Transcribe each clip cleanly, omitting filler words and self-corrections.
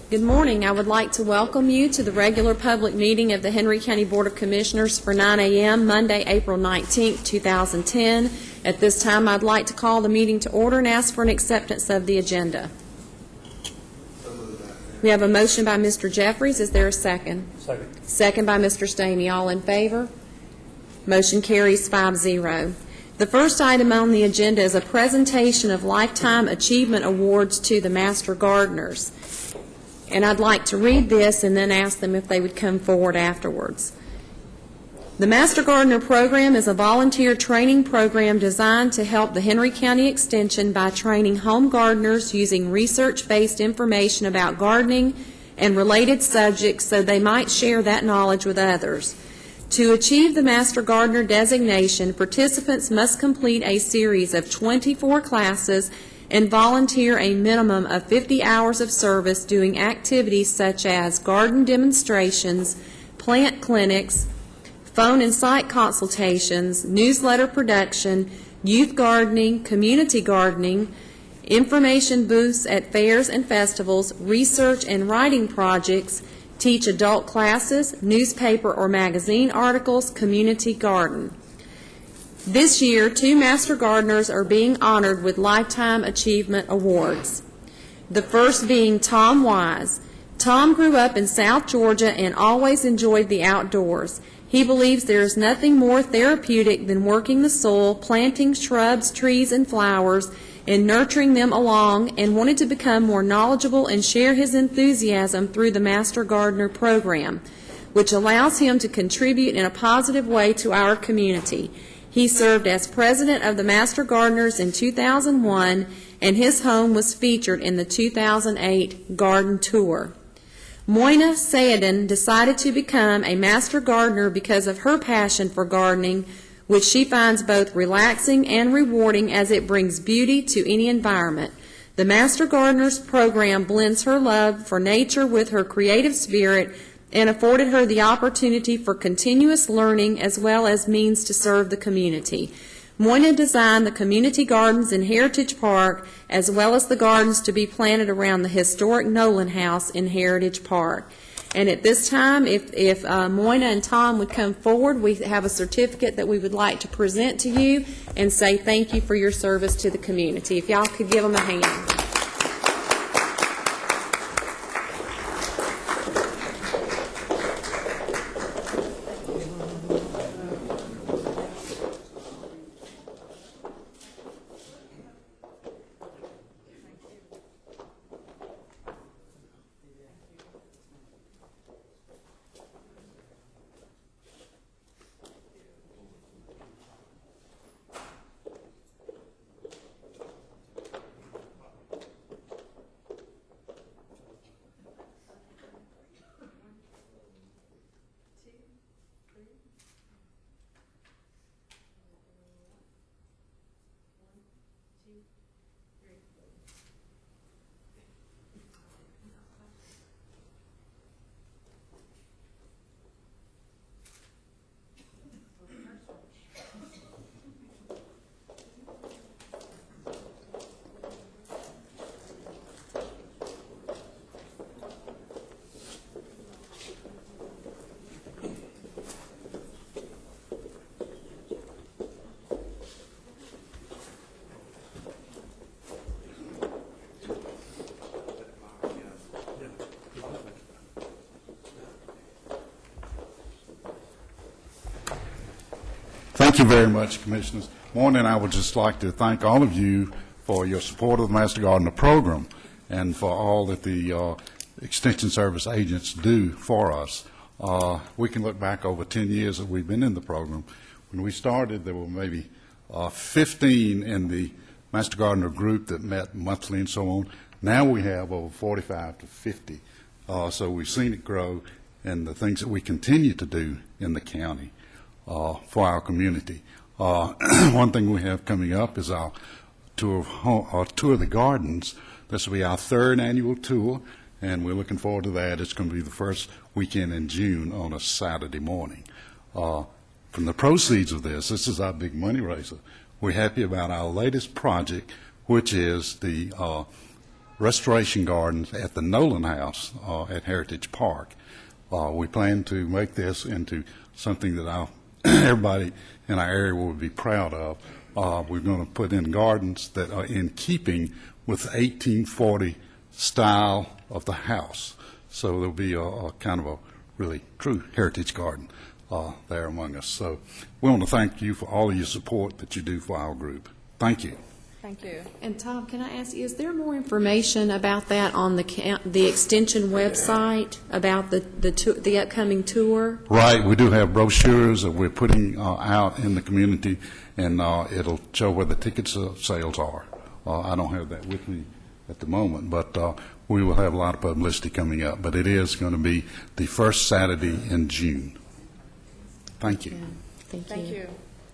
Good morning. I would like to welcome you to the regular public meeting of the Henry County Board of Commissioners for 9 a.m. Monday, April 19, 2010. At this time, I'd like to call the meeting to order and ask for an acceptance of the agenda. We have a motion by Mr. Jeffries. Is there a second? Second. Second by Mr. Stamey. All in favor? Motion carries 5-0. The first item on the agenda is a presentation of Lifetime Achievement Awards to the Master Gardeners. And I'd like to read this and then ask them if they would come forward afterwards. The Master Gardener Program is a volunteer training program designed to help the Henry County Extension by training home gardeners using research-based information about gardening and related subjects so they might share that knowledge with others. To achieve the Master Gardener designation, participants must complete a series of 24 classes and volunteer a minimum of 50 hours of service doing activities such as garden demonstrations, plant clinics, phone and site consultations, newsletter production, youth gardening, community gardening, information booths at fairs and festivals, research and writing projects, teach adult classes, newspaper or magazine articles, community garden. This year, 2 Master Gardeners are being honored with Lifetime Achievement Awards. The first being Tom Wise. Tom grew up in South Georgia and always enjoyed the outdoors. He believes there is nothing more therapeutic than working the soil, planting shrubs, trees, and flowers, and nurturing them along, and wanted to become more knowledgeable and share his enthusiasm through the Master Gardener program, which allows him to contribute in a positive way to our community. He served as president of the Master Gardeners in 2001, and his home was featured in the 2008 Garden Tour. Moina Sayedin decided to become a Master Gardener because of her passion for gardening, which she finds both relaxing and rewarding as it brings beauty to any environment. The Master Gardeners program blends her love for nature with her creative spirit and afforded her the opportunity for continuous learning as well as means to serve the community. Moina designed the community gardens in Heritage Park as well as the gardens to be planted around the historic Nolan House in Heritage Park. And at this time, if Moina and Tom would come forward, we have a certificate that we would like to present to you and say thank you for your service to the community. If y'all could give them a hand. Thank you very much, Commissioners. Morning, I would just like to thank all of you for your support of the Master Gardener program and for all that the Extension Service agents do for us. We can look back over 10 years that we've been in the program. When we started, there were maybe 15 in the Master Gardener group that met monthly and so on. Now we have over 45 to 50. So we've seen it grow and the things that we continue to do in the county for our community. One thing we have coming up is our tour of the gardens. This will be our 3rd annual tour, and we're looking forward to that. It's going to be the first weekend in June on a Saturday morning. From the proceeds of this is our big money raiser. We're happy about our latest project, which is the restoration gardens at the Nolan House at Heritage Park. We plan to make this into something that everybody in our area will be proud of. We're going to put in gardens that are in keeping with the 1840 style of the house. So there'll be a kind of a really true heritage garden there among us. So we want to thank you for all of your support that you do for our group. Thank you. Thank you. And Tom, can I ask you, is there more information about that on the extension website, about the upcoming tour? Right, we do have brochures that we're putting out in the community, and it'll show where the ticket sales are. I don't have that with me at the moment, but we will have a lot of publicity coming up. But it is going to be the first Saturday in June. Thank you. Yeah. Thank you. Thank you.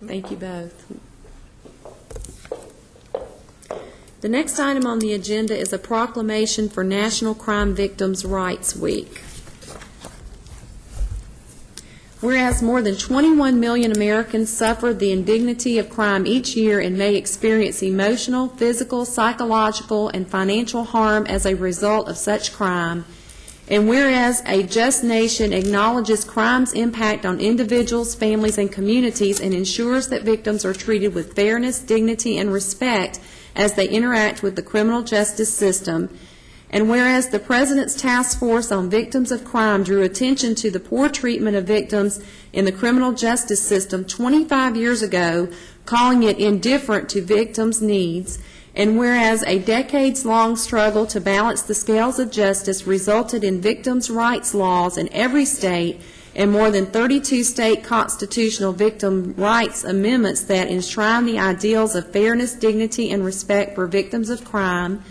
Thank you both. The next item on the agenda is a proclamation for National Crime Victims' Rights Week. Whereas more than 21 million Americans suffer the indignity of crime each year and may experience emotional, physical, psychological, and financial harm as a result of such crime, and whereas a just nation acknowledges crime's impact on individuals, families, and communities and ensures that victims are treated with fairness, dignity, and respect as they interact with the criminal justice system, and whereas the President's Task Force on Victims of Crime drew attention to the poor treatment of victims in the criminal justice system 25 years ago, calling it indifferent to victims' needs, and whereas a decades-long struggle to balance the scales of justice resulted in victims' rights laws in every state and more than 32 state constitutional victim rights amendments that enshrine the ideals of fairness, dignity, and respect for victims of crime,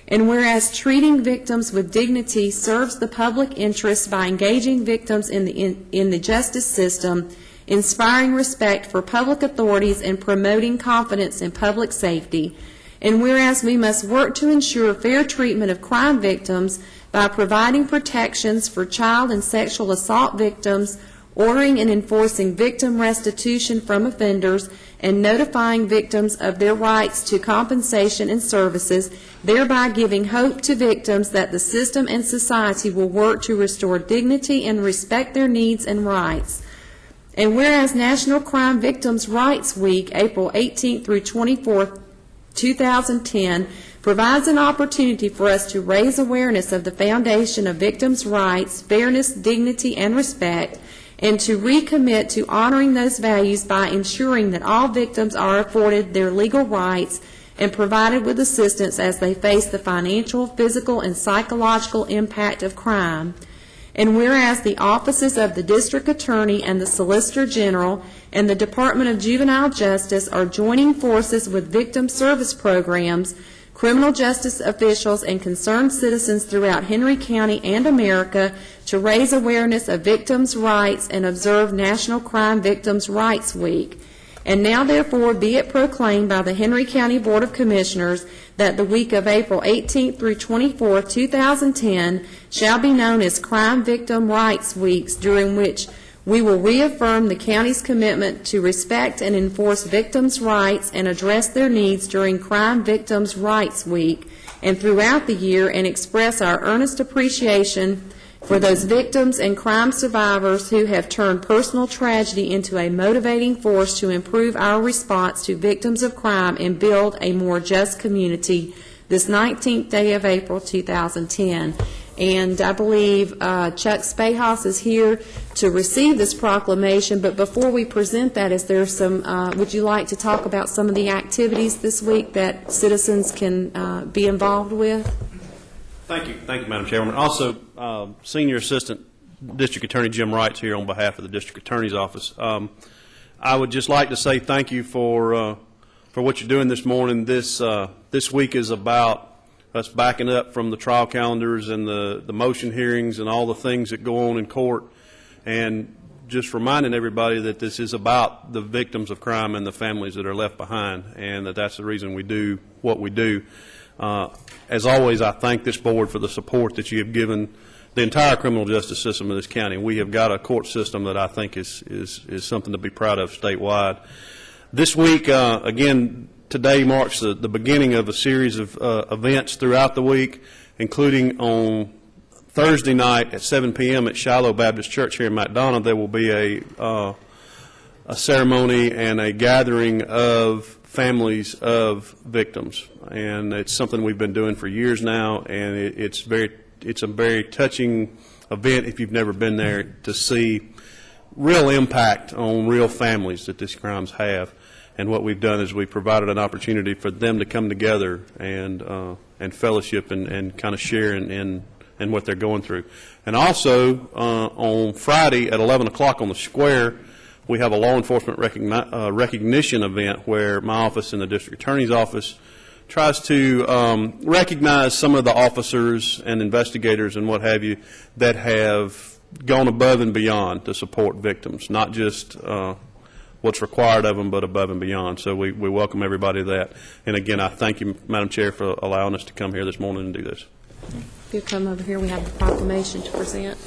and whereas treating victims with dignity serves the public interest by engaging victims in the justice system, inspiring respect for public authorities, and promoting confidence in public safety, and whereas we must work to ensure fair treatment of crime victims by providing protections for child and sexual assault victims, ordering and enforcing victim restitution from offenders, and notifying victims of their rights to compensation and services, thereby giving hope to victims that the system and society will work to restore dignity and respect their needs and rights. And whereas National Crime Victims' Rights Week, April 18th through 24th, 2010, provides an opportunity for us to raise awareness of the foundation of victims' rights, fairness, dignity, and respect, and to recommit to honoring those values by ensuring that all victims are afforded their legal rights and provided with assistance as they face the financial, physical, and psychological impact of crime. And whereas the offices of the District Attorney and the Solicitor General and the Department of Juvenile Justice are joining forces with victim service programs, criminal justice officials, and concerned citizens throughout Henry County and America to raise awareness of victims' rights and observe National Crime Victims' Rights Week. And now, therefore, be it proclaimed by the Henry County Board of Commissioners that the week of April 18th through 24th, 2010 shall be known as Crime Victim Rights Weeks, during which we will reaffirm the county's commitment to respect and enforce victims' rights and address their needs during Crime Victims Rights Week and throughout the year, and express our earnest appreciation for those victims and crime survivors who have turned personal tragedy into a motivating force to improve our response to victims of crime and build a more just community this 19th day of April 2010. And I believe Chuck Spahas is here to receive this proclamation, but before we present that, is there some, would you like to talk about some of the activities this week that citizens can be involved with? Thank you, Madam Chairwoman. Also, Senior Assistant District Attorney Jim Wright's here on behalf of the District Attorney's Office. I would just like to say thank you for what you're doing this morning. This week is about us backing up from the trial calendars and the motion hearings and all the things that go on in court, and just reminding everybody that this is about the victims of crime and the families that are left behind, and that's the reason we do what we do. As always, I thank this board for the support that you have given the entire criminal justice system of this county. We have got a court system that I think is something to be proud of statewide. This week, again, today marks the beginning of a series of events throughout the week, including on Thursday night at 7 p.m. at Shiloh Baptist Church here in McDonough. There will be a ceremony and a gathering of families of victims, and it's something we've been doing for years now, and it's a very touching event if you've never been there to see real impact on real families that these crimes have. And what we've done is we've provided an opportunity for them to come together and fellowship and kind of share in what they're going through. And also, on Friday at 11 o'clock on the square, we have a law enforcement recognition event where my office and the district attorney's office tries to recognize some of the officers and investigators and what have you that have gone above and beyond to support victims, not just what's required of them, but above and beyond. So we welcome everybody to that. And again, I thank you, Madam Chair, for allowing us to come here this morning and do this. If you come over here, we have the proclamation to present.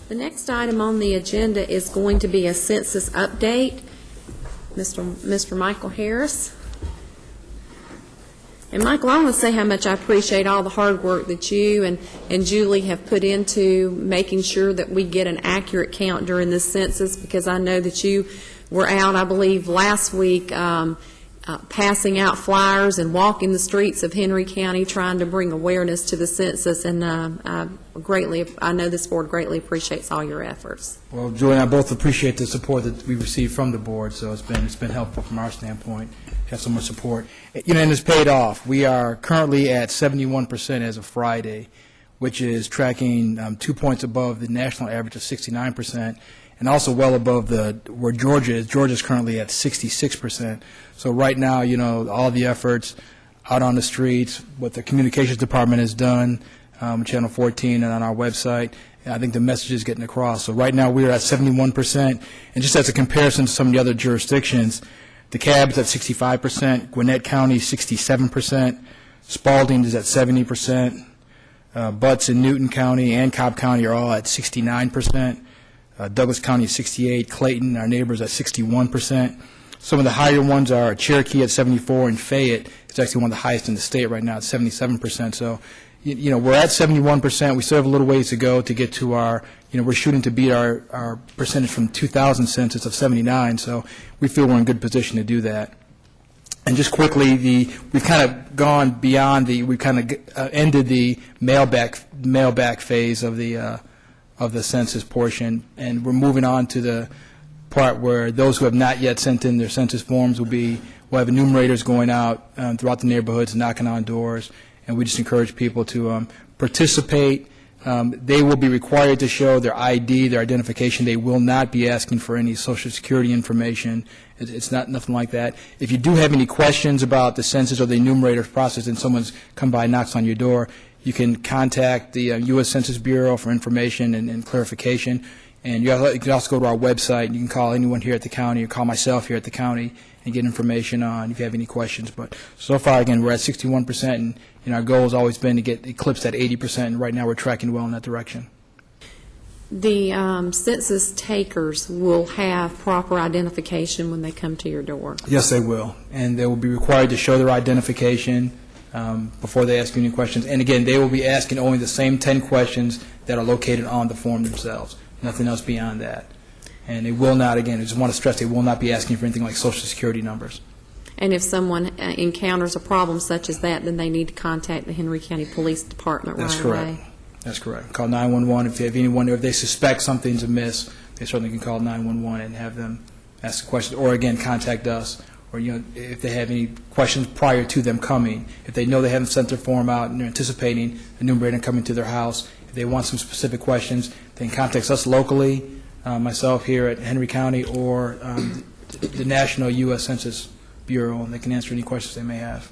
The next item on the agenda is going to be a census update. Mr. Michael Harris. And Michael, I want to say how much I appreciate all the hard work that you and Julie have put into making sure that we get an accurate count during this census, because I know that you were out, I believe, last week passing out flyers and walking the streets of Henry County trying to bring awareness to the census, and I know this board greatly appreciates all your efforts. Well, Julie and I both appreciate the support that we received from the board, so it's been helpful from our standpoint. Have so much support, and it's paid off. We are currently at 71% as of Friday, which is tracking 2 points above the national average of 69%, and also well above where Georgia is. Georgia's currently at 66%. So right now, all the efforts out on the streets, what the communications department has done, Channel 14 and on our website, I think the message is getting across. So right now we're at 71%, and just as a comparison to some of the other jurisdictions, DeKalb is at 65%, Gwinnett County 67%, Spalding is at 70%, Butts in Newton County and Cobb County are all at 69%, Douglas County is 68%, Clayton, our neighbors, at 61%. Some of the higher ones are Cherokee at 74%, and Fayette is actually one of the highest in the state right now at 77%. So, we're at 71%. We still have a little ways to go to get to our, we're shooting to beat our percentage from 2000 census of 79. So we feel we're in good position to do that. And just quickly, we've kind of gone beyond we've kind of ended the mail-back phase of the census portion, and we're moving on to the part where those who have not yet sent in their census forms we'll have enumerators going out throughout the neighborhoods, knocking on doors, and we just encourage people to participate, They will be required to show their ID, their identification. They will not be asking for any Social Security information. It's not nothing like that. If you do have any questions about the census or the enumerator process and someone's come by and knocks on your door, you can contact the U.S. Census Bureau for information and clarification. And you can also go to our website. You can call anyone here at the county or call myself here at the county and get information on if you have any questions. But so far, again, we're at 61%, and our goal has always been to get eclipsed at 80%, and right now we're tracking well in that direction. The census takers will have proper identification when they come to your door. Yes, they will, and they will be required to show their identification before they ask you any questions. And again, they will be asking only the same 10 questions that are located on the form themselves, nothing else beyond that. And they will not, again, I just want to stress, they will not be asking for anything like Social Security numbers. And if someone encounters a problem such as that, then they need to contact the Henry County Police Department right away. That's correct. Call 911 if you have anyone, or if they suspect something's amiss, they certainly can call 911 and have them ask the question, or again, contact us, or if they have any questions prior to them coming. If they know they haven't sent their form out and they're anticipating the enumerator coming to their house, if they want some specific questions, they can contact us locally, myself here at Henry County, or the National U.S. Census Bureau, and they can answer any questions they may have.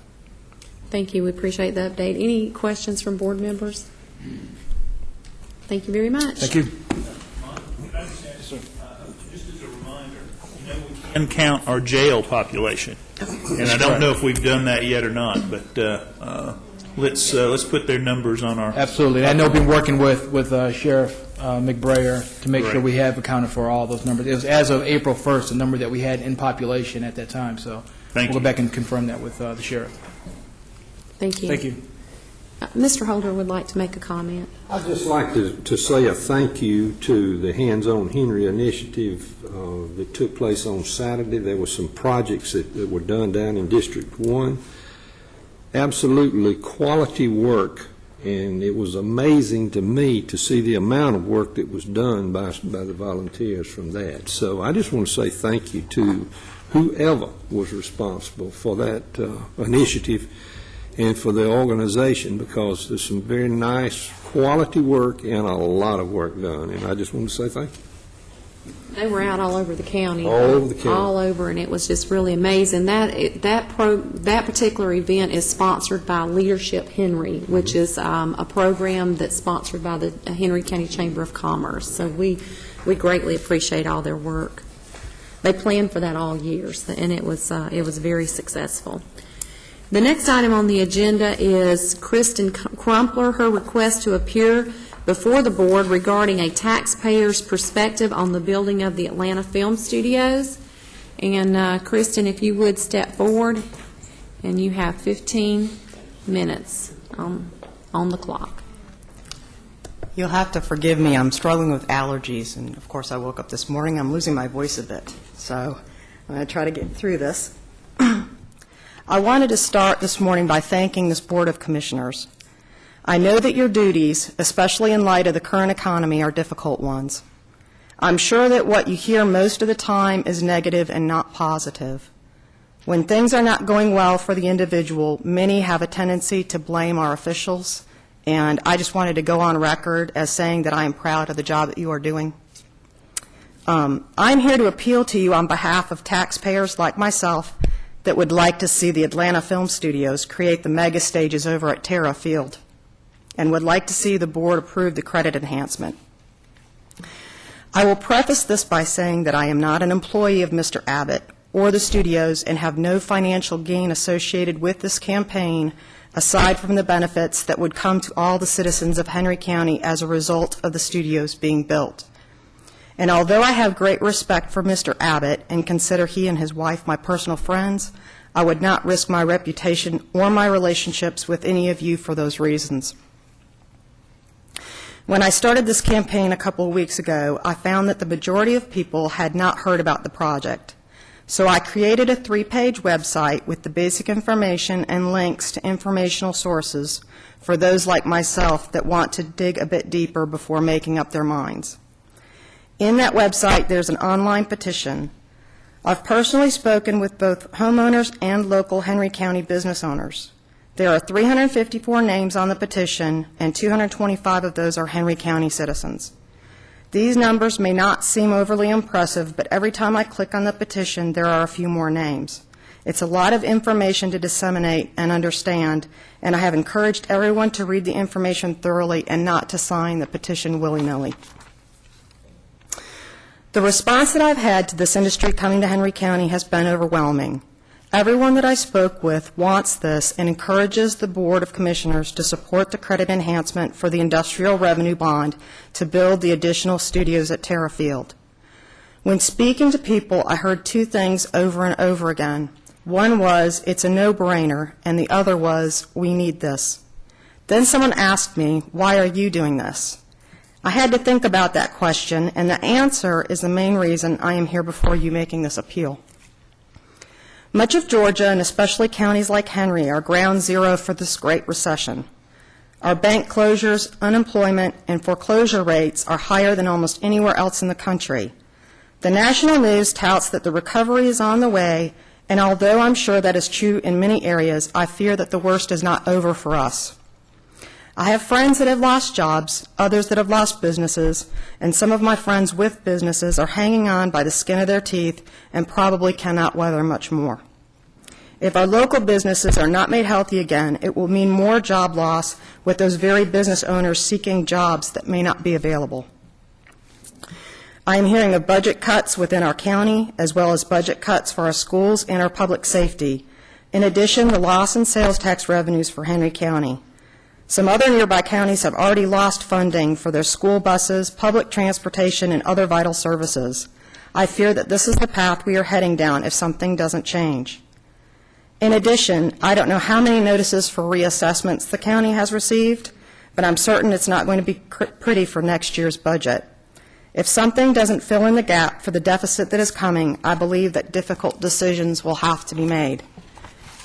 Thank you. We appreciate the update. Any questions from board members? Thank you very much. Thank you. Just as a reminder, we can count our jail population, and I don't know if we've done that yet or not, but let's put their numbers on our. Absolutely. I know we've been working with Sheriff McBrayer to make sure Correct. we have accounted for all those numbers. It was as of April 1st, the number that we had in population at that time, so Thank we'll you. go back and confirm that with the sheriff. Thank you. Thank you. Mr. Holder would like to make a comment. I'd just like to say a thank you to the Hands On Henry initiative that took place on Saturday. There were some projects that were done down in District 1. Absolutely quality work, and it was amazing to me to see the amount of work that was done by the volunteers from that. So I just want to say thank you to whoever was responsible for that initiative and for the organization, because there's some very nice quality work and a lot of work done, and I just want to say thank you. They were out all over the county. All over the county. All over, and it was just really amazing. That particular event is sponsored by Leadership Henry, which is a program that's sponsored by the Henry County Chamber of Commerce. So we greatly appreciate all their work. They planned for that all year, and it was very successful. The next item on the agenda is Kristen Crumpler, her request to appear before the board regarding a taxpayer's perspective on the building of the Atlanta Film Studios. And Kristen, if you would step forward, and you have 15 minutes on the clock. You'll have to forgive me. I'm struggling with allergies, and of course I woke up this morning. I'm losing my voice a bit, so I'm going to try to get through this. I wanted to start this morning by thanking this Board of Commissioners. I know that your duties, especially in light of the current economy, are difficult ones. I'm sure that what you hear most of the time is negative and not positive. When things are not going well for the individual, many have a tendency to blame our officials, and I just wanted to go on record as saying that I am proud of the job that you are doing. I'm here to appeal to you on behalf of taxpayers like myself that would like to see the Atlanta Film Studios create the mega stages over at Terra Field, and would like to see the board approve the credit enhancement. I will preface this by saying that I am not an employee of Mr. Abbott or the studios and have no financial gain associated with this campaign aside from the benefits that would come to all the citizens of Henry County as a result of the studios being built. And although I have great respect for Mr. Abbott and consider he and his wife my personal friends, I would not risk my reputation or my relationships with any of you for those reasons. When I started this campaign a couple of weeks ago, I found that the majority of people had not heard about the project. So I created a 3-page website with the basic information and links to informational sources for those like myself that want to dig a bit deeper before making up their minds. In that website, there's an online petition. I've personally spoken with both homeowners and local Henry County business owners. There are 354 names on the petition, and 225 of those are Henry County citizens. These numbers may not seem overly impressive, but every time I click on the petition, there are a few more names. It's a lot of information to disseminate and understand, and I have encouraged everyone to read the information thoroughly and not to sign the petition willy-nilly. The response that I've had to this industry coming to Henry County has been overwhelming. Everyone that I spoke with wants this and encourages the Board of Commissioners to support the credit enhancement for the industrial revenue bond to build the additional studios at Terra Field. When speaking to people, I heard two things over and over again. One was, it's a no-brainer, and the other was, we need this. Then someone asked me, why are you doing this? I had to think about that question, and the answer is the main reason I am here before you making this appeal. Much of Georgia, and especially counties like Henry, are ground zero for this Great Recession. Our bank closures, unemployment, and foreclosure rates are higher than almost anywhere else in the country. The national news touts that the recovery is on the way, and although I'm sure that is true in many areas, I fear that the worst is not over for us. I have friends that have lost jobs, others that have lost businesses, and some of my friends with businesses are hanging on by the skin of their teeth and probably cannot weather much more. If our local businesses are not made healthy again, it will mean more job loss with those very business owners seeking jobs that may not be available. I am hearing of budget cuts within our county, as well as budget cuts for our schools and our public safety. In addition, the loss in sales tax revenues for Henry County. Some other nearby counties have already lost funding for their school buses, public transportation, and other vital services. I fear that this is the path we are heading down if something doesn't change. In addition, I don't know how many notices for reassessments the county has received, but I'm certain it's not going to be pretty for next year's budget. If something doesn't fill in the gap for the deficit that is coming, I believe that difficult decisions will have to be made.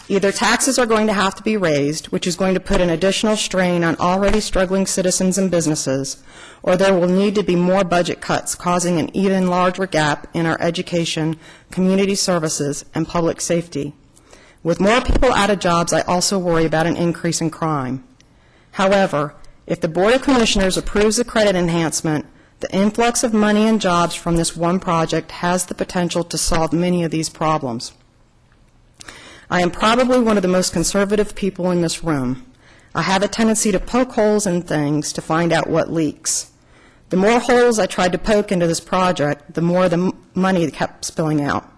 Either taxes are going to have to be raised, which is going to put an additional strain on already struggling citizens and businesses, or there will need to be more budget cuts, causing an even larger gap in our education, community services, and public safety. With more people out of jobs, I also worry about an increase in crime. However, if the Board of Commissioners approves the credit enhancement, the influx of money and jobs from this one project has the potential to solve many of these problems. I am probably one of the most conservative people in this room. I have a tendency to poke holes in things to find out what leaks. The more holes I tried to poke into this project, the more the money kept spilling out.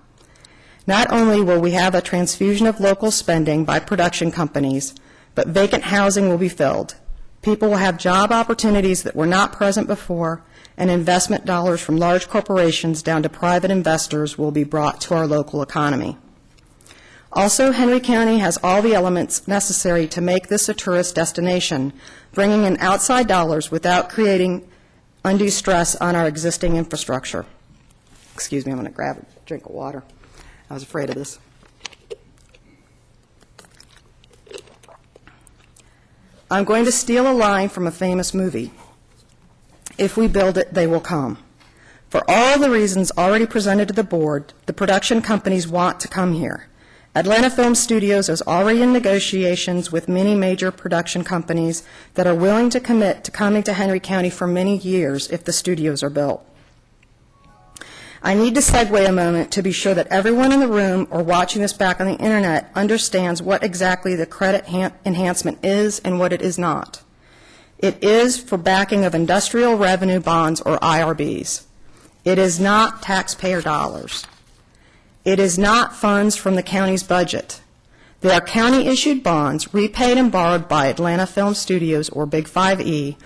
Not only will we have a transfusion of local spending by production companies, but vacant housing will be filled. People will have job opportunities that were not present before, and investment dollars from large corporations down to private investors will be brought to our local economy. Also, Henry County has all the elements necessary to make this a tourist destination, bringing in outside dollars without creating undue stress on our existing infrastructure. Excuse me, I'm going to grab a drink of water. I was afraid of this. I'm going to steal a line from a famous movie. If we build it, they will come. For all the reasons already presented to the board, the production companies want to come here. Atlanta Film Studios is already in negotiations with many major production companies that are willing to commit to coming to Henry County for many years if the studios are built. I need to segue a moment to be sure that everyone in the room or watching this back on the Internet understands what exactly the credit enhancement is and what it is not. It is for backing of industrial revenue bonds, or IRBs. It is not taxpayer dollars. It is not funds from the county's budget. They are county-issued bonds repaid and borrowed by Atlanta Film Studios, or Big 5E.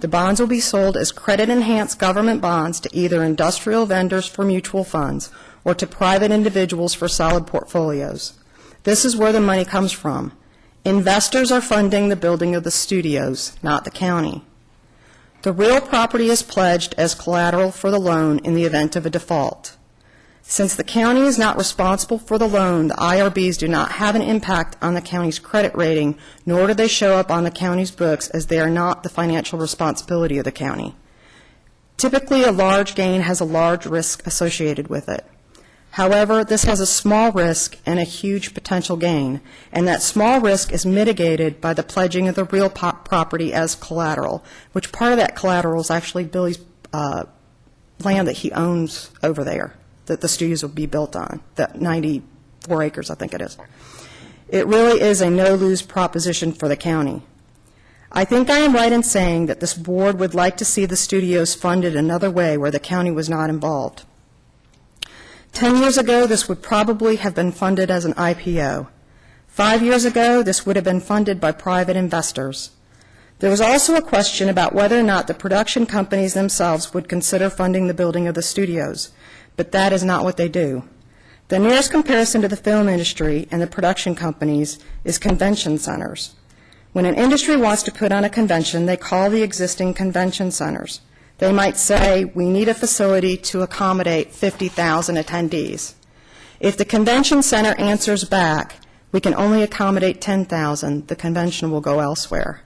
The bonds will be sold as credit-enhanced government bonds to either industrial vendors for mutual funds or to private individuals for solid portfolios. This is where the money comes from. Investors are funding the building of the studios, not the county. The real property is pledged as collateral for the loan in the event of a default. Since the county is not responsible for the loan, the IRBs do not have an impact on the county's credit rating, nor do they show up on the county's books, as they are not the financial responsibility of the county. Typically, a large gain has a large risk associated with it. However, this has a small risk and a huge potential gain, and that small risk is mitigated by the pledging of the real property as collateral, which part of that collateral is actually Billy's land that he owns over there, that the studios will be built on, that 94 acres, I think it is. It really is a no-lose proposition for the county. I think I am right in saying that this board would like to see the studios funded another way where the county was not involved. 10 years ago, this would probably have been funded as an IPO. 5 years ago, this would have been funded by private investors. There was also a question about whether or not the production companies themselves would consider funding the building of the studios, but that is not what they do. The nearest comparison to the film industry and the production companies is convention centers. When an industry wants to put on a convention, they call the existing convention centers. They might say, we need a facility to accommodate 50,000 attendees. If the convention center answers back, we can only accommodate 10,000, the convention will go elsewhere.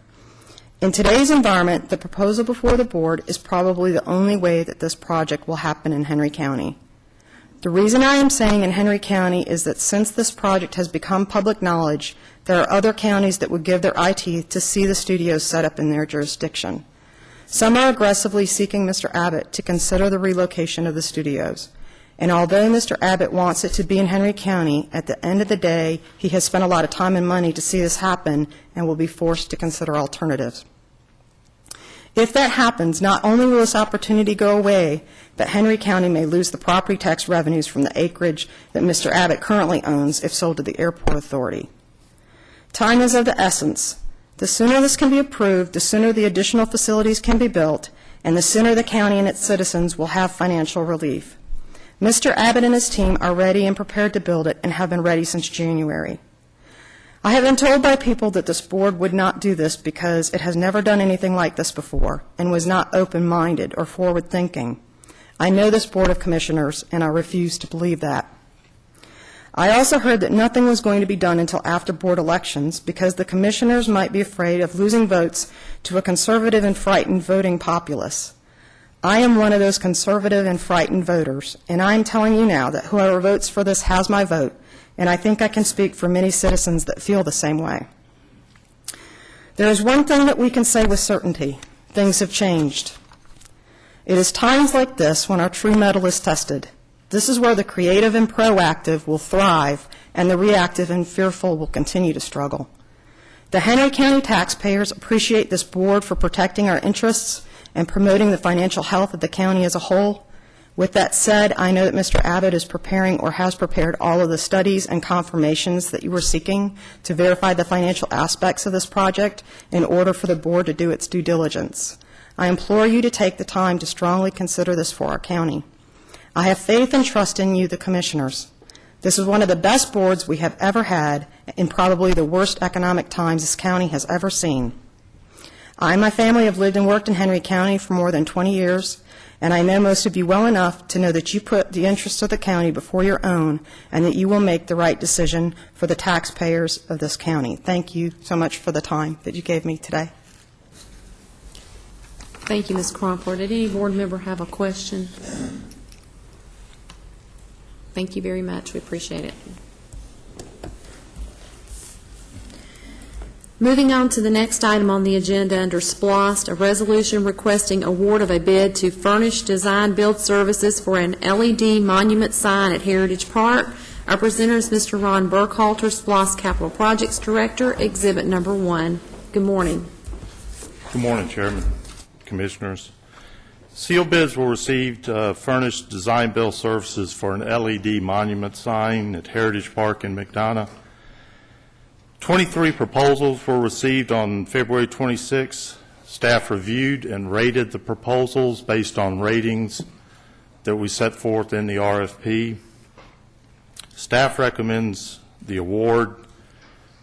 In today's environment, the proposal before the board is probably the only way that this project will happen in Henry County. The reason I am saying in Henry County is that since this project has become public knowledge, there are other counties that would give their eye teeth to see the studios set up in their jurisdiction. Some are aggressively seeking Mr. Abbott to consider the relocation of the studios. And although Mr. Abbott wants it to be in Henry County, at the end of the day, he has spent a lot of time and money to see this happen and will be forced to consider alternatives. If that happens, not only will this opportunity go away, but Henry County may lose the property tax revenues from the acreage that Mr. Abbott currently owns if sold to the Airport Authority. Time is of the essence. The sooner this can be approved, the sooner the additional facilities can be built, and the sooner the county and its citizens will have financial relief. Mr. Abbott and his team are ready and prepared to build it and have been ready since January. I have been told by people that this board would not do this because it has never done anything like this before and was not open-minded or forward-thinking. I know this Board of Commissioners, and I refuse to believe that. I also heard that nothing was going to be done until after board elections because the commissioners might be afraid of losing votes to a conservative and frightened voting populace. I am one of those conservative and frightened voters, and I am telling you now that whoever votes for this has my vote, and I think I can speak for many citizens that feel the same way. There is one thing that we can say with certainty. Things have changed. It is times like this when our true mettle is tested. This is where the creative and proactive will thrive, and the reactive and fearful will continue to struggle. The Henry County taxpayers appreciate this board for protecting our interests and promoting the financial health of the county as a whole. With that said, I know that Mr. Abbott is preparing or has prepared all of the studies and confirmations that you were seeking to verify the financial aspects of this project in order for the board to do its due diligence. I implore you to take the time to strongly consider this for our county. I have faith and trust in you, the commissioners. This is one of the best boards we have ever had in probably the worst economic times this county has ever seen. I and my family have lived and worked in Henry County for more than 20 years, and I know most of you well enough to know that you put the interests of the county before your own and that you will make the right decision for the taxpayers of this county. Thank you so much for the time that you gave me today. Thank you, Ms. Crawford. Did any board member have a question? Thank you very much. We appreciate it. Moving on to the next item on the agenda under SPLOST, a resolution requesting award of a bid to Furnish Design Build Services for an LED monument sign at Heritage Park. Our presenter is Mr. Ron Burkhalter, SPLOST Capital Projects Director, Exhibit Number 1. Good morning. Good morning, Chairman, Commissioners. Sealed bids were received, Furnish Design Build Services for an LED monument sign at Heritage Park in McDonough. 23 proposals were received on February 26. Staff reviewed and rated the proposals based on ratings that we set forth in the RFP. Staff recommends the award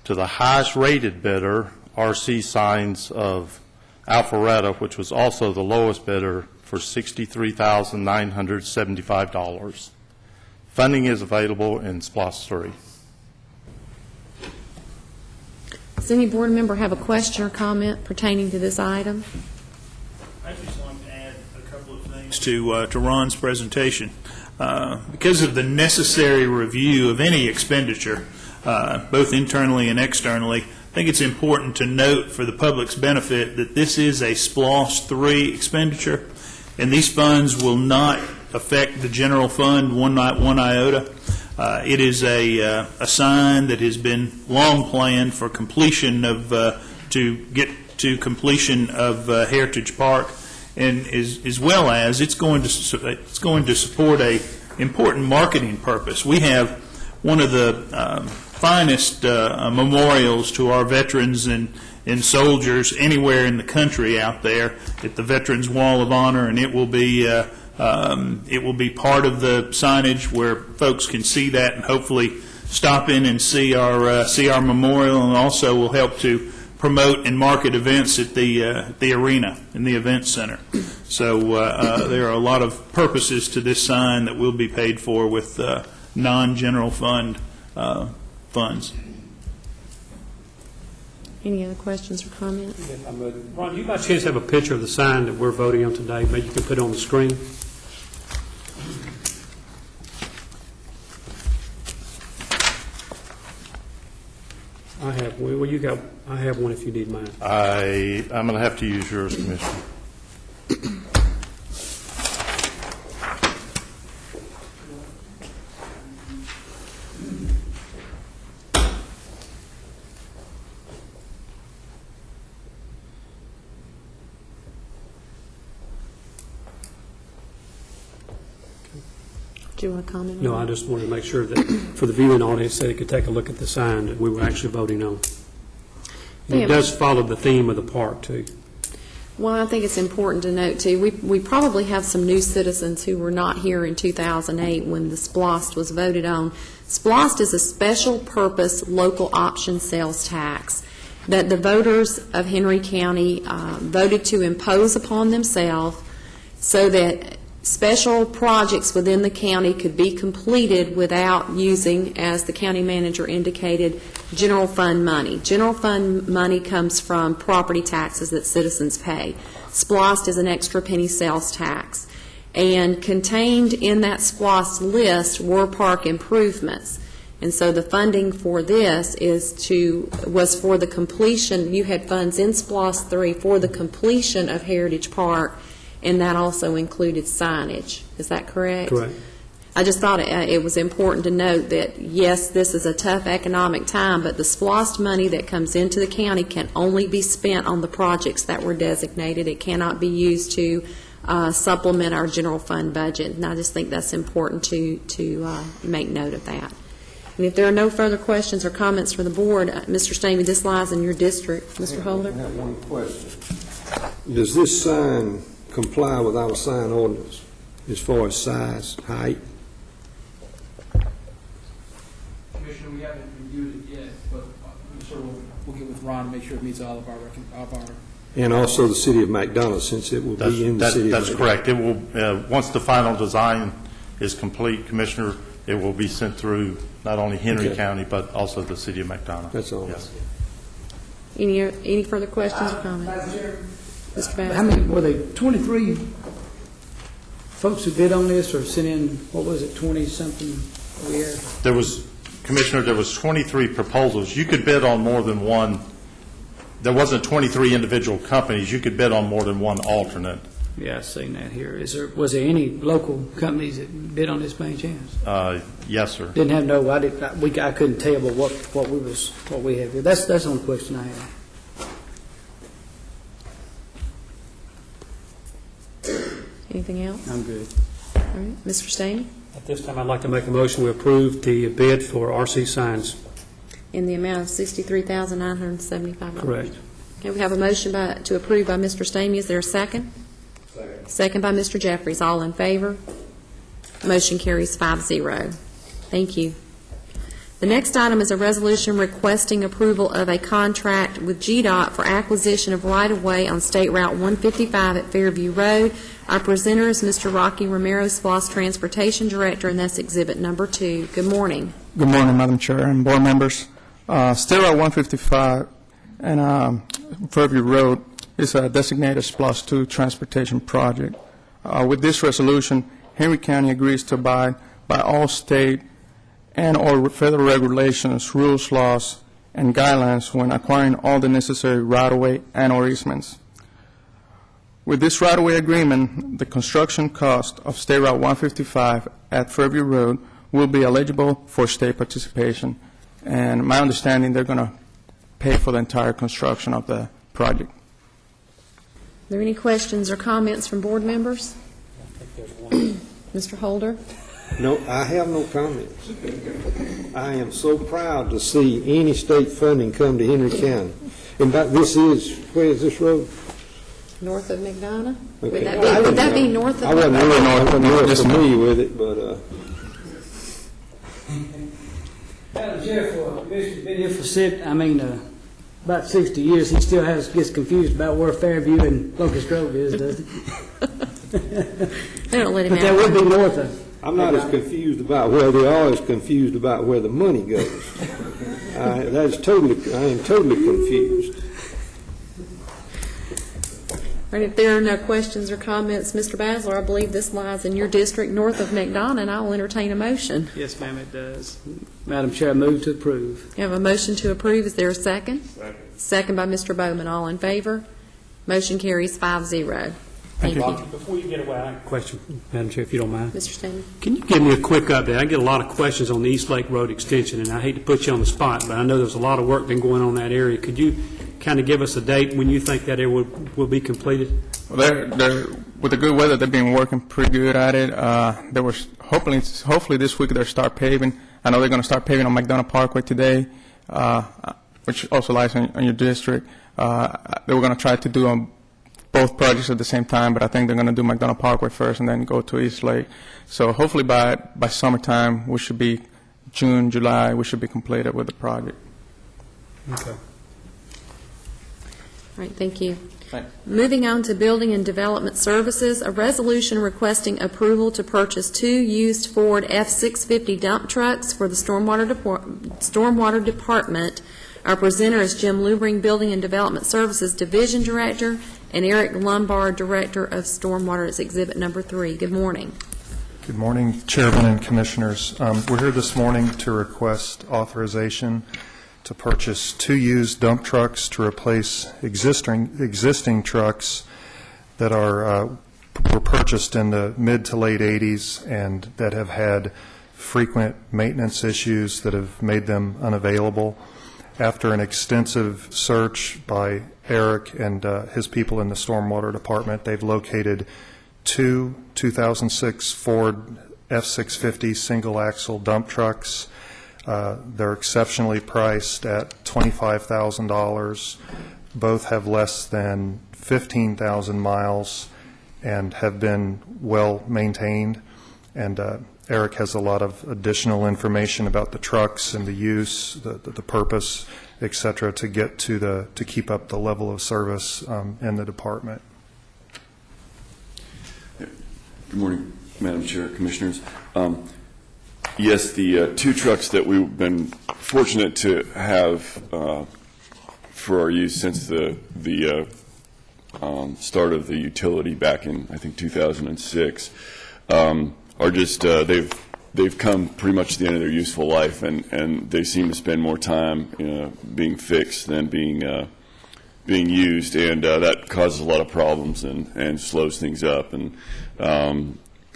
to the highest rated bidder, RC Signs of Alpharetta, which was also the lowest bidder, for $63,975. Funding is available in SPLOST 3. Does any board member have a question or comment pertaining to this item? I'd just like to add a couple of things to Ron's presentation. because of the necessary review of any expenditure, both internally and externally, I think it's important to note for the public's benefit that this is a SPLOST 3 expenditure, and these funds will not affect the general fund one iota. It is a sign that has been long planned for completion of, to get to completion of Heritage Park, and as well as it's going to support a important marketing purpose. We have one of the finest memorials to our veterans and soldiers anywhere in the country out there at the Veterans Wall of Honor, and it will be part of the signage where folks can see that and hopefully stop in and see our memorial, and also will help to promote and market events at the arena in the event center. So there are a lot of purposes to this sign that will be paid for with non-general fund funds. Any other questions or comments? Ron, you by chance have a picture of the sign that we're voting on today? Maybe you can put it on the screen. I have. Well, you got. I have one if you need mine. I'm going to have to use yours, Commissioner. Do you want to comment on No, that? I just wanted to make sure that for the viewing audience, that they could take a look at the sign that we were actually voting on. And Yeah. it does follow the theme of the park, too. Well, I think it's important to note, too, we probably have some new citizens who were not here in 2008 when the SPLOST was voted on. SPLOST is a special purpose local option sales tax that the voters of Henry County voted to impose upon themselves so that special projects within the county could be completed without using, as the county manager indicated, general fund money. General fund money comes from property taxes that citizens pay. SPLOST is an extra penny sales tax. And contained in that SPLOST list were park improvements. And so the funding for this was for the completion. You had funds in SPLOST 3 for the completion of Heritage Park, and that also included signage. Is that correct? Correct. I just thought it was important to note that, yes, this is a tough economic time, but the SPLOST money that comes into the county can only be spent on the projects that were designated. It cannot be used to supplement our general fund budget, and I just think that's important to make note of that. And if there are no further questions or comments from the board, Mr. Stamey, this lies in your district. Mr. Holder? I have one question. Does this sign comply with our sign ordinance as far as size, height? Commissioner, we haven't reviewed it yet, but I'm sure we'll get with Ron to make sure it meets all of our And also the city of McDonough, since it will be in the city of McDonough. That's correct. It will, once the final design is complete, Commissioner, it will be sent through not only Henry Okay. County, but also the city of McDonough. That's all. Yes. Any further questions or comments? Mr. Bass? How many, were they 23 folks who bid on this, or sent in, what was it, 20-something we had? There was, Commissioner, there was 23 proposals. You could bid on more than one. There wasn't 23 individual companies. You could bid on more than one alternate. Yeah, I've seen that here. Was there any local companies that bid on this by any chance? Yes, sir. Didn't have no, I couldn't tell, but what we have here. That's the only question I have. Anything else? I'm good. All right, Mr. Stamey? At this time, I'd like to make a motion to approve the bid for RC signs. In the amount of $63,975. Correct. Okay, we have a motion to approve by Mr. Stamey. Is there a second? Second by Mr. Jeffries. All in favor? Motion carries 5-0. Thank you. The next item is a resolution requesting approval of a contract with GDOT for acquisition of right-of-way on State Route 155 at Fairview Road. Our presenter is Mr. Rocky Romero, SPLOST Transportation Director, and that's Exhibit Number 2. Good morning. Good morning, Madam Chair and board members. State Route 155 and Fairview Road is a designated SPLOST 2 transportation project. With this resolution, Henry County agrees to abide by all state and/or federal regulations, rules, laws, and guidelines when acquiring all the necessary right-of-way and/or easements. With this right-of-way agreement, the construction cost of State Route 155 at Fairview Road will be eligible for state participation, and my understanding, they're going to pay for the entire construction of the project. Are there any questions or comments from board members? Mr. Holder? No, I have no comments. I am so proud to see any state funding come to Henry County. And this is, where is this road? North of McDonough? Okay. Would that be north of I wasn't McDonough? real familiar with it, but, Madam Chair, for a commissioner been here for about 60 years, he still gets confused about where Fairview and Locust Grove is, doesn't he? They don't let him out. But that would be north of. I'm not as confused about where they are as confused about where the money goes. I am totally confused. All right, if there are no questions or comments, Mr. Basler, I believe this lies in your district north of McDonough, and I will entertain a motion. Yes, ma'am, it does. Madam Chair, I move to approve. You have a motion to approve. Is there a second? Second. Second by Mr. Bowman. All in favor? Motion carries 5-0. Thank you. Before you get away, I have a question, Madam Chair, if you don't mind. Mr. Stanley? Can you give me a quick update? I get a lot of questions on the East Lake Road extension, and I hate to put you on the spot, but I know there's a lot of work been going on in that area. Could you kind of give us a date when you think that area will be completed? Well, they're with the good weather, they've been working pretty good at it. They were hopefully this week they'll start paving. I know they're going to start paving on McDonough Parkway today, which also lies in your district. They were going to try to do on both projects at the same time, but I think they're going to do McDonough Parkway first and then go to East Lake. So hopefully by summertime, we should be June, July, we should be completed with the project. Okay. All right, thank you. Moving on to Building and Development Services, a resolution requesting approval to purchase 2 used Ford F-650 dump trucks for the Stormwater Department. Our presenter is Jim Lubring, Building and Development Services Division Director, and Eric Lombard, Director of Stormwater, is Exhibit Number 3. Good morning. Good morning, Chairman and Commissioners. We're here this morning to request authorization to purchase 2 used dump trucks to replace existing trucks that were purchased in the mid to late 80s and that have had frequent maintenance issues that have made them unavailable. After an extensive search by Eric and his people in the Stormwater Department, they've located 2 2006 Ford F-650 single-axle dump trucks. They're exceptionally priced at $25,000. Both have less than 15,000 miles and have been well maintained. And Eric has a lot of additional information about the trucks and the use, the purpose, et cetera, to get to keep up the level of service in the department. Good morning, Madam Chair, Commissioners. Yes, the 2 trucks that we've been fortunate to have for our use since the start of the utility back in, I think, 2006, are just they've come pretty much to the end of their useful life, and they seem to spend more time being fixed than being used, and that causes a lot of problems and slows things up and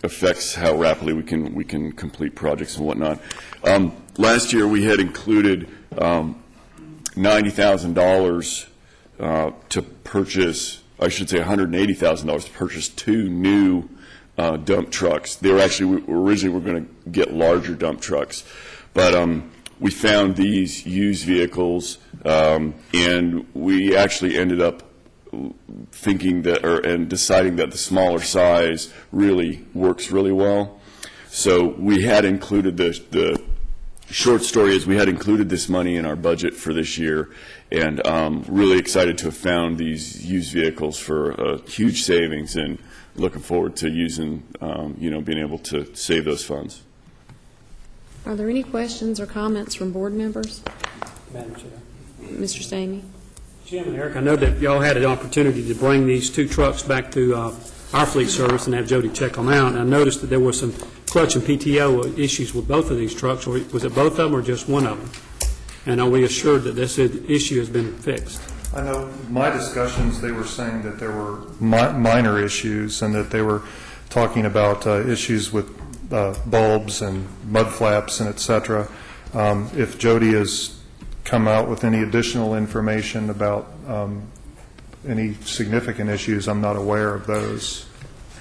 affects how rapidly we can complete projects and whatnot. Last year we had included $90,000 to purchase, I should say $180,000 to purchase 2 new dump trucks. They were actually, originally we were going to get larger dump trucks, but we found these used vehicles, and we actually ended up thinking that, and deciding that the smaller size really works really well. So we had included the short story is we had included this money in our budget for this year, and really excited to have found these used vehicles for huge savings, and looking forward to using, being able to save those funds. Are there any questions or comments from board members? Madam Chair. Mr. Stamey? Jim and Eric, I know that y'all had an opportunity to bring these 2 trucks back to our fleet service and have Jody check them out. And I noticed that there were some clutch and PTO issues with both of these trucks. Or was it both of them or just one of them? And are we assured that this issue has been fixed? I know my discussions, they were saying that there were minor issues and that they were talking about issues with bulbs and mud flaps and et cetera. If Jody has come out with any additional information about any significant issues, I'm not aware of those.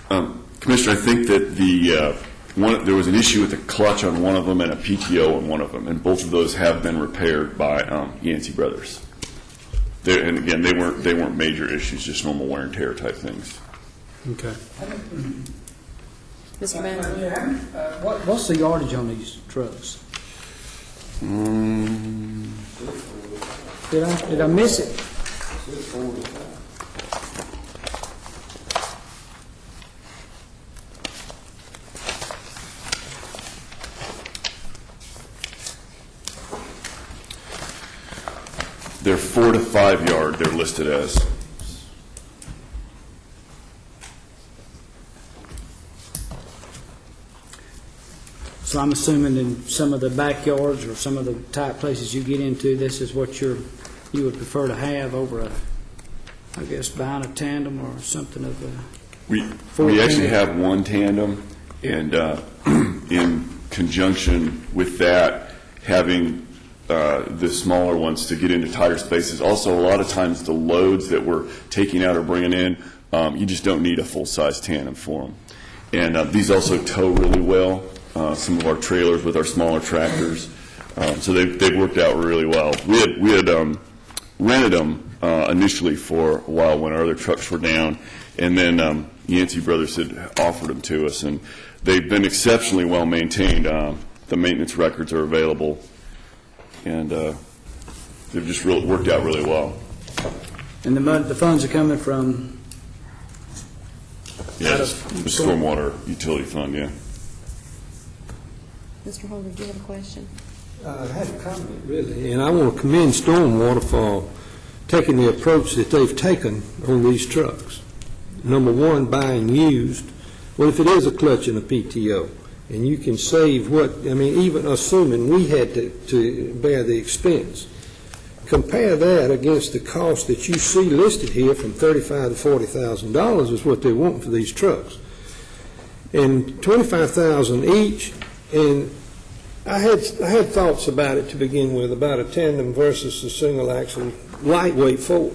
Commissioner, I think that there was an issue with the clutch on one of them and a PTO on one of them, and both of those have been repaired by Yancey Brothers. And again, they weren't major issues, just normal wear and tear type things. Okay. Mr. Banner? What's the yardage on these trucks? Did I miss it? They're 4 to 5 yard, they're listed as. So I'm assuming in some of the backyards or some of the tight places you get into, this is what you would prefer to have over I guess, buying a tandem or something of a... We actually have one tandem, and in conjunction with that, having the smaller ones to get into tighter spaces. Also, a lot of times the loads that we're taking out or bringing in, you just don't need a full-size tandem for them. And these also tow really well, some of our trailers with our smaller tractors. So they've worked out really well. We had rented them initially for a while when our other trucks were down, and then Yancey Brothers had offered them to us, and they've been exceptionally well maintained. The maintenance records are available, and they've just really worked out really well. And the funds are coming from? Yes, the stormwater utility fund, yeah. Mr. Holder, do you have a question? I had a comment, really, and I want to commend Stormwater for taking the approach that they've taken on these trucks. Number one, buying used. Well, if it is a clutch and a PTO, and you can save even assuming we had to bear the expense, compare that against the cost that you see listed here from $35,000 to $40,000 is what they want for these trucks. And $25,000 each, and I had thoughts about it to begin with, about a tandem versus a single axle lightweight Ford.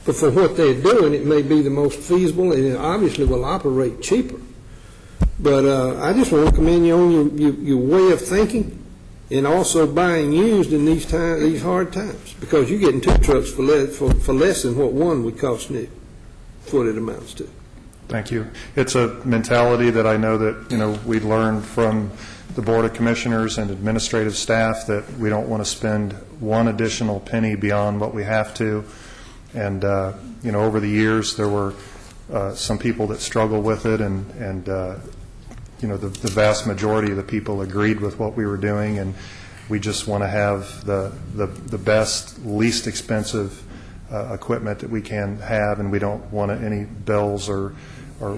But for what they're doing, it may be the most feasible, and it obviously will operate cheaper. But I just want to commend you on your way of thinking, and also buying used in these hard times, because you're getting two trucks for less than what one would cost new. That's what it amounts to. Thank you. It's a mentality that I know that we learned from the Board of Commissioners and administrative staff, that we don't want to spend one additional penny beyond what we have to. And over the years, there were some people that struggled with it, and the vast majority of the people agreed with what we were doing, and we just want to have the best, least expensive equipment that we can have, and we don't want any bells or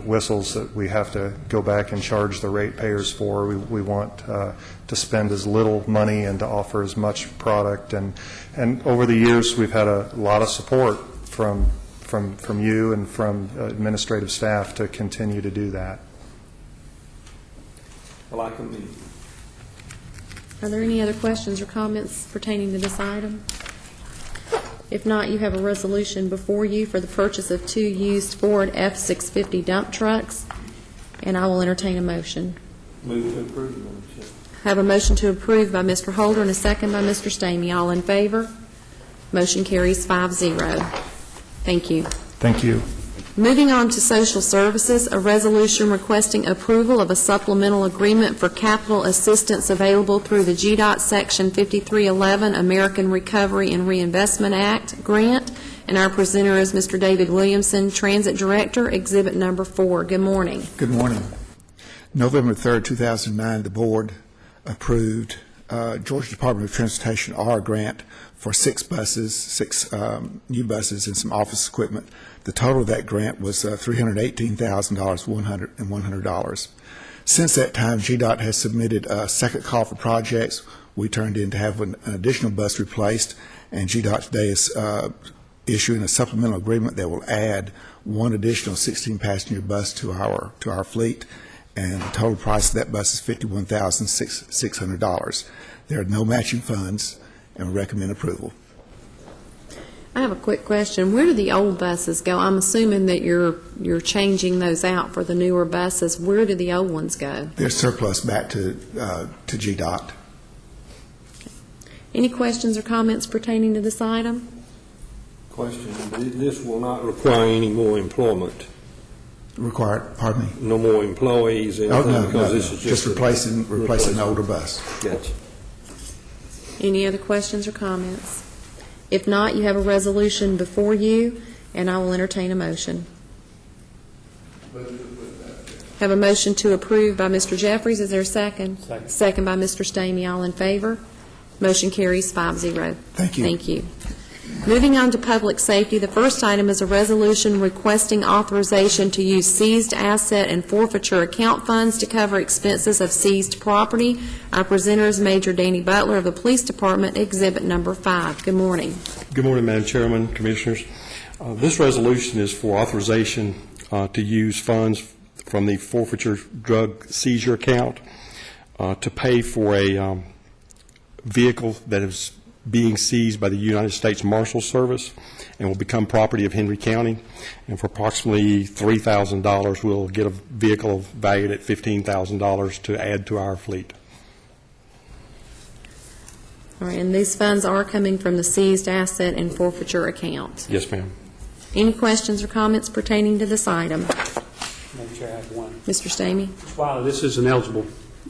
whistles that we have to go back and charge the ratepayers for. We want to spend as little money and to offer as much product. And over the years, we've had a lot of support from you and from administrative staff to continue to do that. Well, I commend. Are there any other questions or comments pertaining to this item? If not, you have a resolution before you for the purchase of 2 used Ford F-650 dump trucks, and I will entertain a motion. Move to approve, Madam Chair. I have a motion to approve by Mr. Holder and a second by Mr. Stamey. All in favor? Motion carries 5-0. Thank you. Thank you. Moving on to social services, a resolution requesting approval of a supplemental agreement for capital assistance available through the GDOT Section 5311 American Recovery and Reinvestment Act grant. And our presenter is Mr. David Williamson, Transit Director, Exhibit Number 4. Good morning. Good morning. November 3rd, 2009, the board approved Georgia Department of Transportation R grant for 6 buses, 6 new buses and some office equipment. The total of that grant was $318,100. Since that time, GDOT has submitted a second call for projects. We turned in to have an additional bus replaced, and GDOT today is issuing a supplemental agreement that will add one additional 16-passenger bus to our fleet, and the total price of that bus is $51,600. There are no matching funds, and we recommend approval. I have a quick question. Where do the old buses go? I'm assuming that you're changing those out for the newer buses. Where do the old ones go? They're surplus back to GDOT. Any questions or comments pertaining to this item? Question, this will not require any more employment? Required, pardon me? No more employees? Oh, no, this is just replacing an older bus. Gotcha. Any other questions or comments? If not, you have a resolution before you, and I will entertain a motion. Have a motion to approve by Mr. Jeffries. Is there a second? Second. Second by Mr. Stamey. All in favor? Motion carries 5-0. Thank you. Thank you. Moving on to public safety, the first item is a resolution requesting authorization to use seized asset and forfeiture account funds to cover expenses of seized property. Our presenter is Major Danny Butler of the Police Department, Exhibit Number 5. Good morning. Good morning, Madam Chairman, Commissioners. This resolution is for authorization to use funds from the forfeiture drug seizure account to pay for a vehicle that is being seized by the United States Marshal Service and will become property of Henry County. And for approximately $3,000, we'll get a vehicle valued at $15,000 to add to our fleet. All right, and these funds are coming from the seized asset and forfeiture account. Yes, ma'am. Any questions or comments pertaining to this item? Madam Chair, I have one. Mr. Stamey? Ms. Wiley, this is an eligible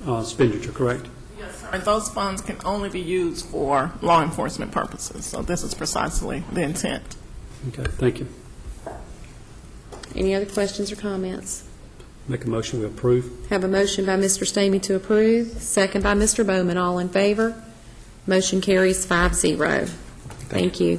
expenditure, correct? Yes, sir. Those funds can only be used for law enforcement purposes, so this is precisely the intent. Okay, thank you. Any other questions or comments? Make a motion we approve. Have a motion by Mr. Stamey to approve, second by Mr. Bowman. All in favor? Motion carries 5-0. Thank you.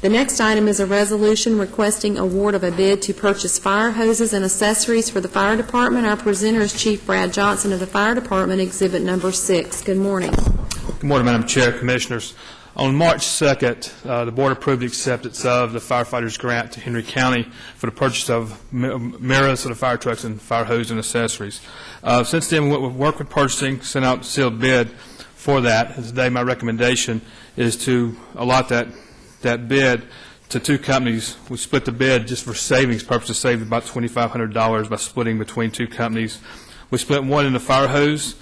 The next item is a resolution requesting award of a bid to purchase fire hoses and accessories for the fire department. Our presenter is Chief Brad Johnson of the Fire Department, Exhibit Number 6. Good morning. Good morning, Madam Chair, Commissioners. On March 2nd, the Board approved the acceptance of the firefighters' grant to Henry County for the purchase of mirrors for the fire trucks and fire hose and accessories. Since then, we worked with purchasing, sent out a sealed bid for that. And today, my recommendation is to allot that bid to two companies. We split the bid just for savings purposes, saved about $2,500 by splitting between two companies. We split one in the fire hose,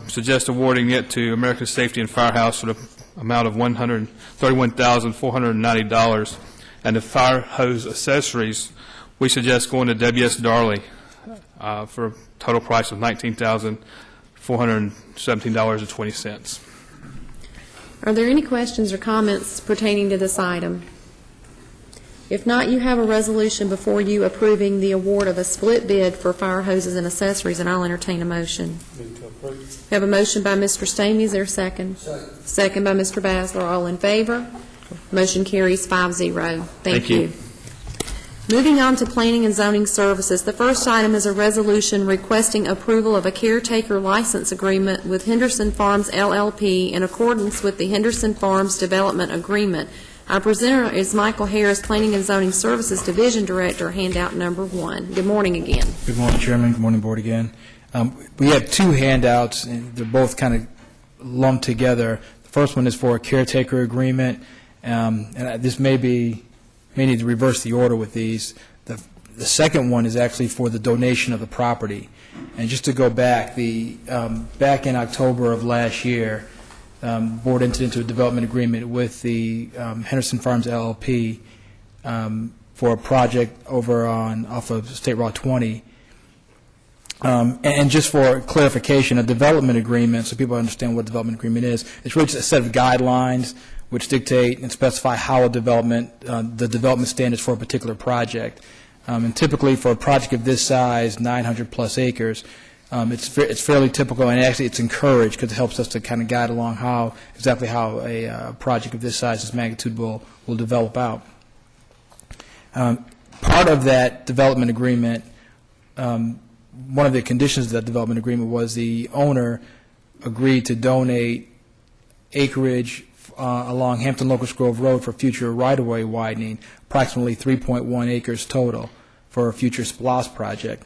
suggest awarding it to American Safety and Firehouse for the amount of $131,490. And the fire hose accessories, we suggest going to W.S. Darley for a total price of $19,417.20. Are there any questions or comments pertaining to this item? If not, you have a resolution before you approving the award of a split bid for fire hoses and accessories, and I'll entertain a motion. Move to approve. We have a motion by Mr. Stamey. Is there a second? Second by Mr. Basler. All in favor? Motion carries 5-0. Thank you. Moving on to Planning and Zoning Services, the first item is a resolution requesting approval of a caretaker license agreement with Henderson Farms LLP in accordance with the Henderson Farms Development Agreement. Our presenter is Michael Harris, Planning and Zoning Services Division Director, handout number 1. Good morning again. Good morning, Chairman. Good morning, Board again. We have two handouts, and they're both kind of lumped together. The first one is for a caretaker agreement, and this may need to reverse the order with these. The second one is actually for the donation of the property. And just to go back, back in October of last year, the Board entered into a development agreement with the Henderson Farms LLP for a project over off of State Route 20. And just for clarification, a development agreement, so people understand what a development agreement is, it's really just a set of guidelines which dictate and specify how the development standards for a particular project. And typically for a project of this size, 900-plus acres, It's fairly typical, and actually it's encouraged because it helps us to kind of guide along exactly how a project of this size, this magnitude will develop out. Part of that development agreement, one of the conditions of that development agreement was the owner agreed to donate acreage along Hampton Locust Grove Road for future right-of-way widening, approximately 3.1 acres total for a future SPLOST project.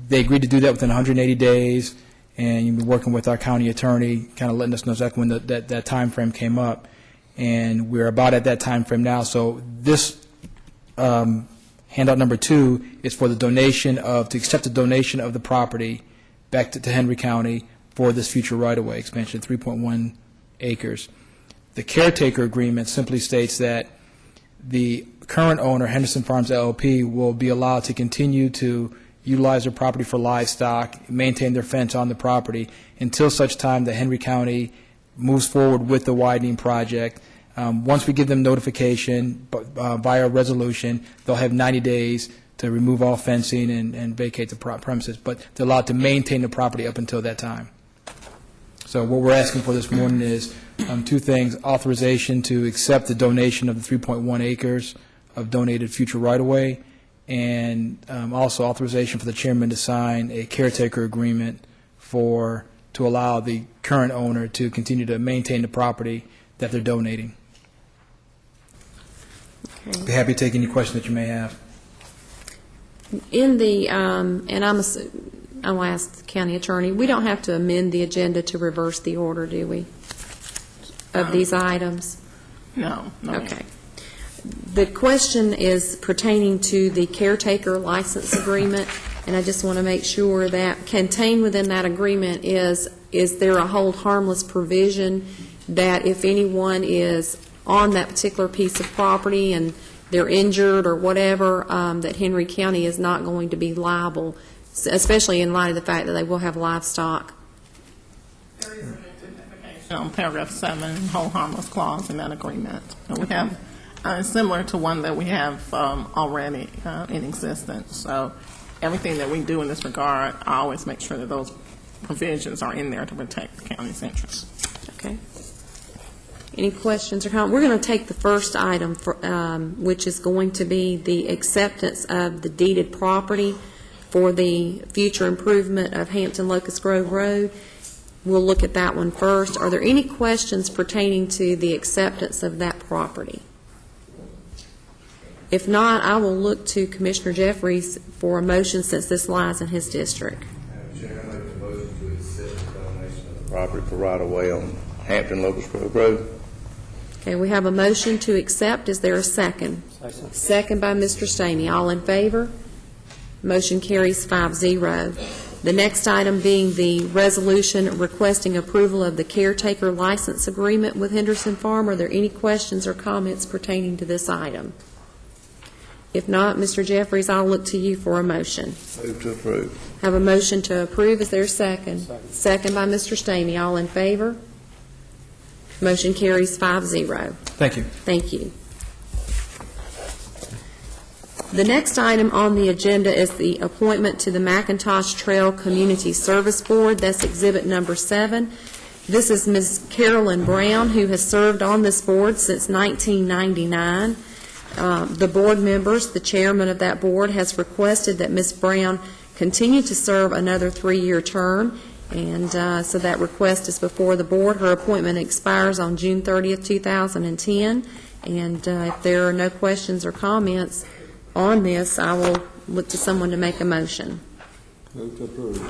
They agreed to do that within 180 days, and you've been working with our county attorney, kind of letting us know exactly when that time frame came up. And we're about at that time frame now. So this handout number 2 is for the donation to accept the donation of the property back to Henry County for this future right-of-way expansion, 3.1 acres. The caretaker agreement simply states that the current owner, Henderson Farms LLP, will be allowed to continue to utilize their property for livestock, maintain their fence on the property until such time that Henry County moves forward with the widening project. Once we give them notification via resolution, they'll have 90 days to remove all fencing and vacate the premises, but they're allowed to maintain the property up until that time. So what we're asking for this morning is 2 things: authorization to accept the donation of the 3.1 acres of donated future right-of-way, and also authorization for the chairman to sign a caretaker agreement to allow the current owner to continue to maintain the property that they're donating. Okay. Be happy to take any questions that you may have. In the, and I'll ask the county attorney, we don't have to amend the agenda to reverse the order, do we, of these items? No. Okay. The question is pertaining to the caretaker license agreement, and I just want to make sure that contained within that agreement is there a hold harmless provision that if anyone is on that particular piece of property and they're injured or whatever, that Henry County is not going to be liable, especially in light of the fact that they will have livestock? There is an identification on paragraph 7, hold harmless clause in that agreement. And we have similar to one that we have already in existence. So everything that we do in this regard, I always make sure that those provisions are in there to protect the county's interests. Okay. Any questions or comments? We're going to take the first item, which is going to be the acceptance of the deeded property for the future improvement of Hampton Locust Grove Road. We'll look at that one first. Are there any questions pertaining to the acceptance of that property? If not, I will look to Commissioner Jeffries for a motion since this lies in his district. Madam Chair, I make a motion to accept the donation of the property for right-of-way on Hampton Locust Grove Road. Okay, we have a motion to accept. Is there a second? Second by Mr. Stamey. All in favor? Motion carries 5-0. The next item being the resolution requesting approval of the caretaker license agreement with Henderson Farm. Are there any questions or comments pertaining to this item? If not, Mr. Jeffries, I'll look to you for a motion. Move to approve. Have a motion to approve. Is there a second? Second by Mr. Stamey. All in favor? Motion carries 5-0. Thank you. Thank you. The next item on the agenda is the appointment to the McIntosh Trail Community Service Board. That's Exhibit Number 7. This is Ms. Carolyn Brown, who has served on this board since 1999. The board members, the chairman of that board, has requested that Ms. Brown continue to serve another 3-year term, and so that request is before the board. Her appointment expires on June 30th, 2010, and if there are no questions or comments on this, I will look to someone to make a motion. Move to approve.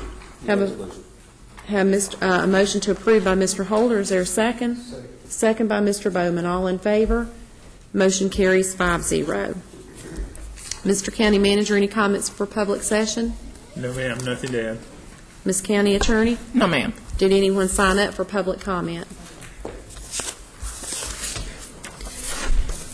Have a motion to approve by Mr. Holder. Is there a second? Second by Mr. Bowman. All in favor? Motion carries 5-0. Mr. County Manager, any comments for public session? No, ma'am, nothing to add. Ms. County Attorney? No, ma'am. Did anyone sign up for public comment?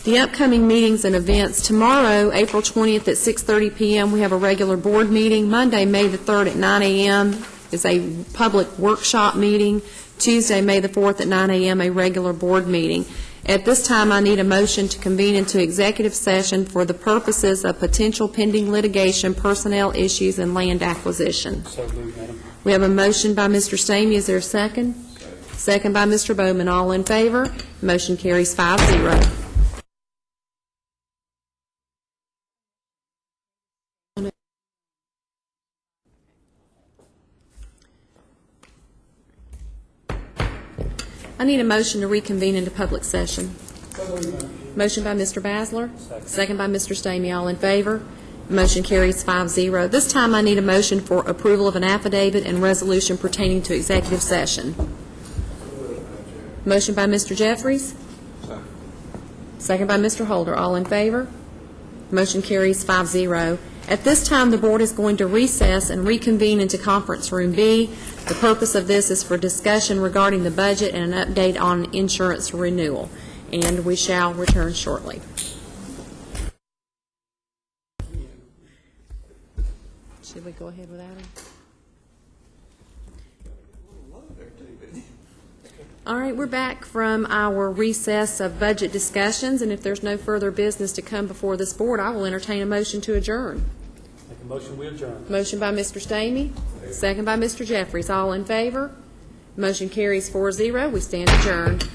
The upcoming meetings and events. Tomorrow, April 20th at 6:30 p.m., we have a regular board meeting. Monday, May the 3rd at 9 a.m. is a public workshop meeting. Tuesday, May the 4th at 9 a.m., a regular board meeting. At this time, I need a motion to convene into executive session for the purposes of potential pending litigation, personnel issues, and land acquisition. So moved, Madam. We have a motion by Mr. Stamey. Is there a second? Second by Mr. Bowman. All in favor? Motion carries 5-0. I need a motion to reconvene into public session. Motion by Mr. Basler. Second by Mr. Stamey. All in favor? Motion carries 5-0. This time I need a motion for approval of an affidavit and resolution pertaining to executive session. Motion by Mr. Jeffries. Second by Mr. Holder. All in favor? Motion carries 5-0. At this time, the board is going to recess and reconvene into Conference Room B. The purpose of this is for discussion regarding the budget and an update on insurance renewal. And we shall return shortly. Should we go ahead without him? All right, we're back from our recess of budget discussions, and if there's no further business to come before this board, I will entertain a motion to adjourn. Make a motion, we adjourn. Motion by Mr. Stamey, second by Mr. Jeffries. All in favor? Motion carries 4-0. We stand adjourned.